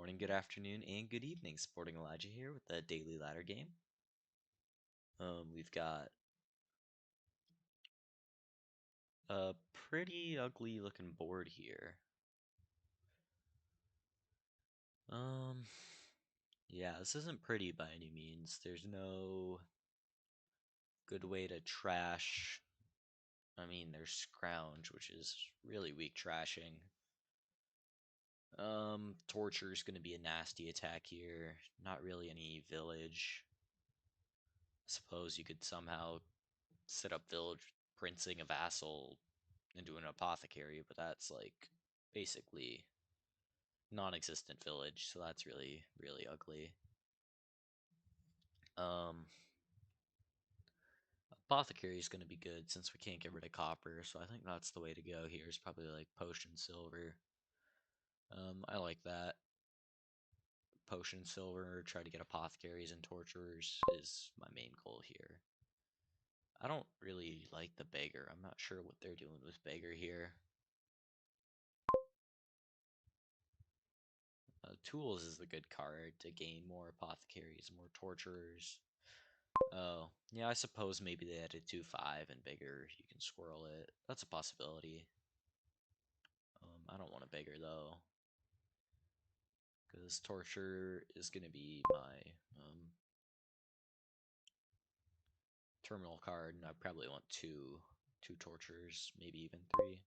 morning, good afternoon, and good evening. Sporting Elijah here with the daily ladder game. We've got a pretty ugly looking board here. Um, yeah, this isn't pretty by any means. There's no good way to trash. There's Scrounge, which is really weak trashing. Torture is going to be a nasty attack here. Not really any village. Suppose you could somehow set up village princing a vassal into an apothecary, but that's like basically non-existent village, so that's really, really ugly. Um, Apothecary is going to be good since we can't get rid of copper, so I think that's the way to go here. Is probably like potion silver. I like that. Potion silver, try to get apothecaries and torturers is my main goal here. I don't really like the beggar. I'm not sure what they're doing with beggar here. Tools is the good card to gain more apothecaries, more torturers. Oh, yeah, I suppose maybe they added 2-5 and bigger. You can squirrel it. That's a possibility. I don't want a bigger though, because torture is gonna be my terminal card, and I probably want two tortures, maybe even three.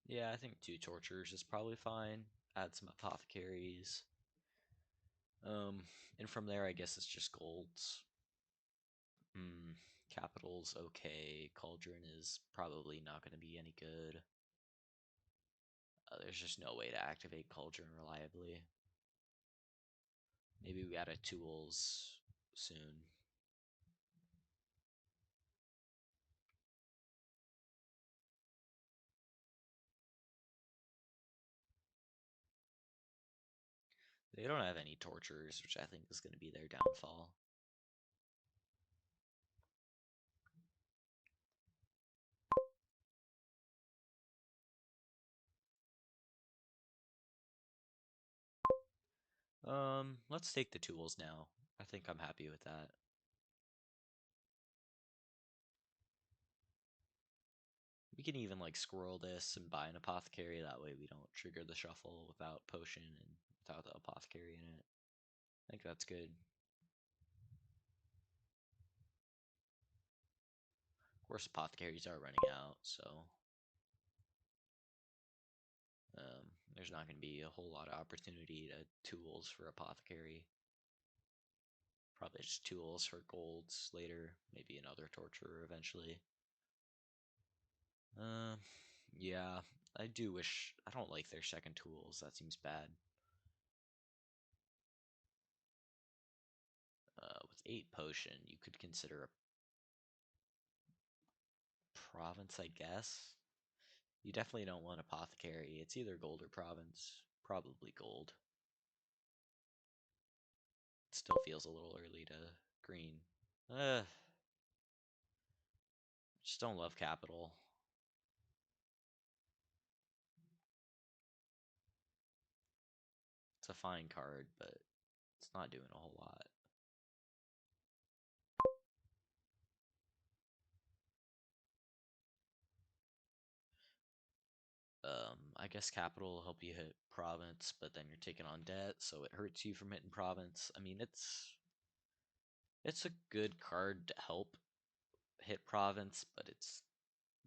Yeah, I think two tortures is probably fine. Add some apothecaries. And from there, I guess it's just golds. Capital's okay. Cauldron is probably not going to be any good. There's just no way to activate Cauldron reliably. Maybe we add a tools soon. They don't have any tortures, which I think is going to be their downfall. Let's take the tools now. I think I'm happy with that. We can even like squirrel this and buy an apothecary, that way we don't trigger the shuffle without potion and without the apothecary in it. I think that's good. Of course, apothecaries are running out, so there's not going to be a whole lot of opportunity to tools for apothecary. Probably just tools for golds later, maybe another torturer eventually. Yeah, I do wish. I don't like their second tools. That seems bad. With 8 potion, you could consider a province, I guess. You definitely don't want apothecary. It's either gold or province. Probably gold. It still feels a little early to green. Just don't love capital. It's a fine card, but it's not doing a whole lot. I guess capital will help you hit province, but then you're taking on debt, so it hurts you from hitting province. It's a good card to help hit province, but it's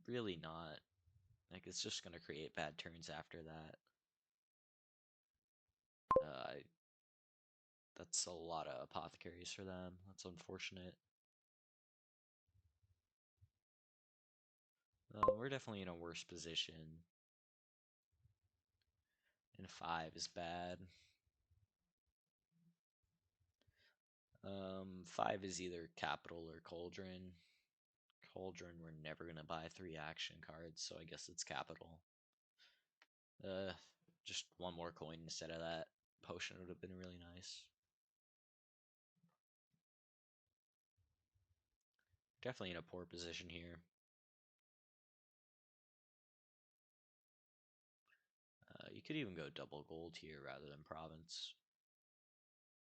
really not. Like, it's just gonna create bad turns after that. That's a lot of apothecaries for them. That's unfortunate. We're definitely in a worse position. And 5 is bad. 5 is either capital or cauldron. Cauldron, we're never gonna buy 3 action cards, so I guess it's capital. Uh, just one more coin instead of that. Potion would have been really nice. Definitely in a poor position here. could even go double gold here rather than province.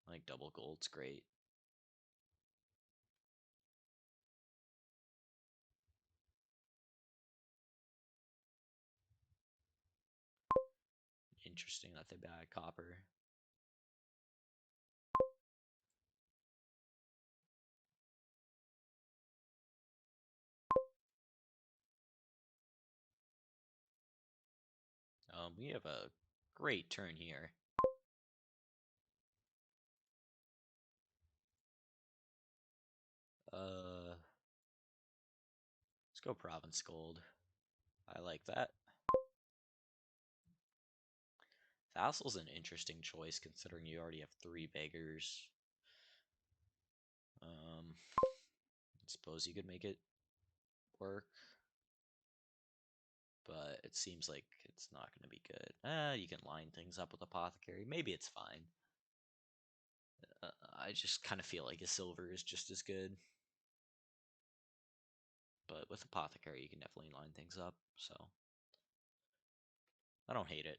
Like double gold's great. Interesting that they buy copper. We have a great turn here. Let's go province gold. I like that. Vassal's an interesting choice considering you already have 3 beggars. I suppose you could make it work, but it seems like it's not going to be good. You can line things up with apothecary. Maybe it's fine. I just kind of feel like a silver is just as good. But with apothecary, you can definitely line things up. So I don't hate it.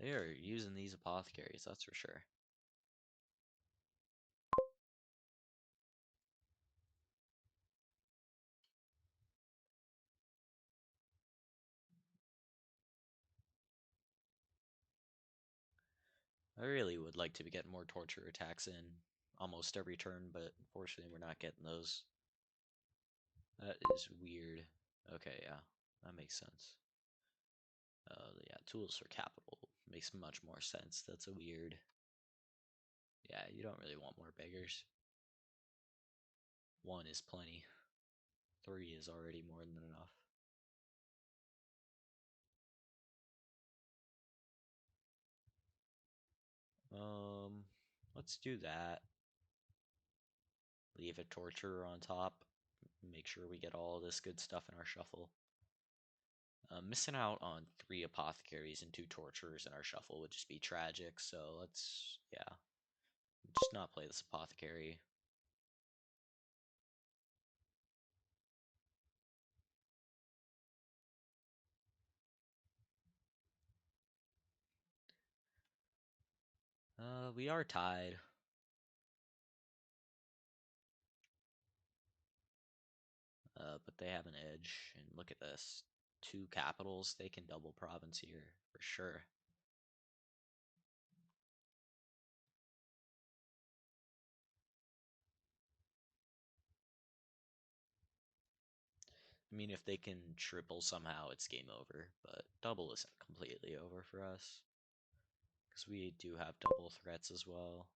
They are using these apothecaries, that's for sure. I really would like to be getting more torture attacks in almost every turn, but unfortunately we're not getting those. That is weird. Okay, yeah, that makes sense. Yeah, tools for capital makes much more sense. That's a weird. Yeah, you don't really want more beggars. 1 is plenty. 3 is already more than enough. Let's do that. Leave a torturer on top. Make sure we get all this good stuff in our shuffle. Missing out on 3 apothecaries and 2 torturers in our shuffle would just be tragic. So let's, yeah, just not play this apothecary. We are tied. But they have an edge. And look at this. 2 capitals. They can double province here for sure. I mean, if they can triple somehow, it's game over. But double isn't completely over for us. Because we do have double threats as well.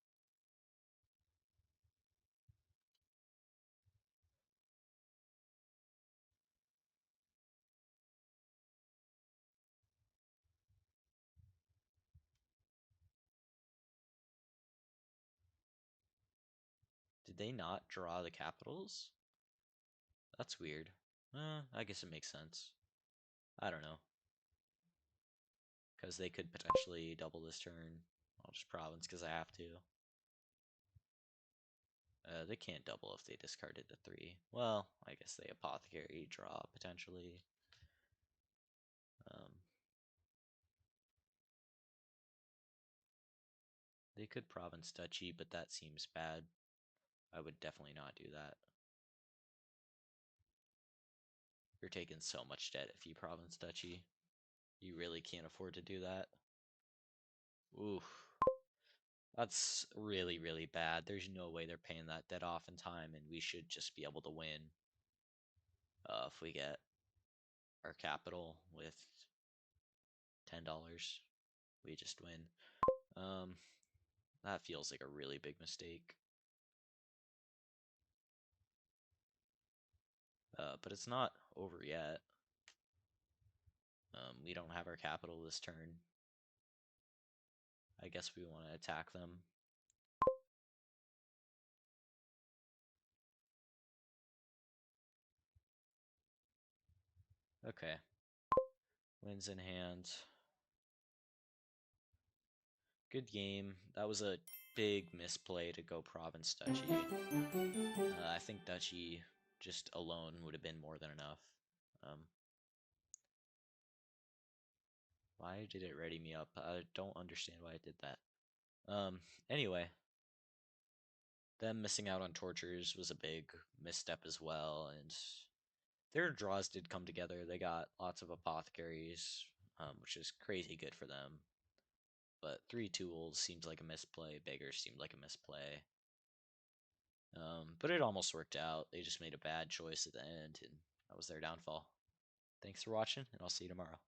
Did they not draw the capitals? That's weird. I guess it makes sense. I don't know. Because they could potentially double this turn. I'll just province because I have to. They can't double if they discarded the 3. Well, I guess they apothecary draw potentially. Um, they could province duchy, but that seems bad. I would definitely not do that. You're taking so much debt if you province duchy. You really can't afford to do that. Oof. That's really, really bad. There's no way they're paying that debt off in time, and we should just be able to win if we get our capital with $10. We just win. Um, that feels like a really big mistake. But it's not over yet. We don't have our capital this turn. I guess we want to attack them. Okay. Wins in hand. Good game. That was a big misplay to go province duchy. I think duchy just alone would have been more than enough. Um, why did it ready me up? I don't understand why it did that. Anyway, them missing out on tortures was a big misstep as well, and their draws did come together. They got lots of apothecaries, which is crazy good for them. But three tools seems like a misplay. Beggars seemed like a misplay. But it almost worked out. They just made a bad choice at the end, and that was their downfall. Thanks for watching, and I'll see you tomorrow.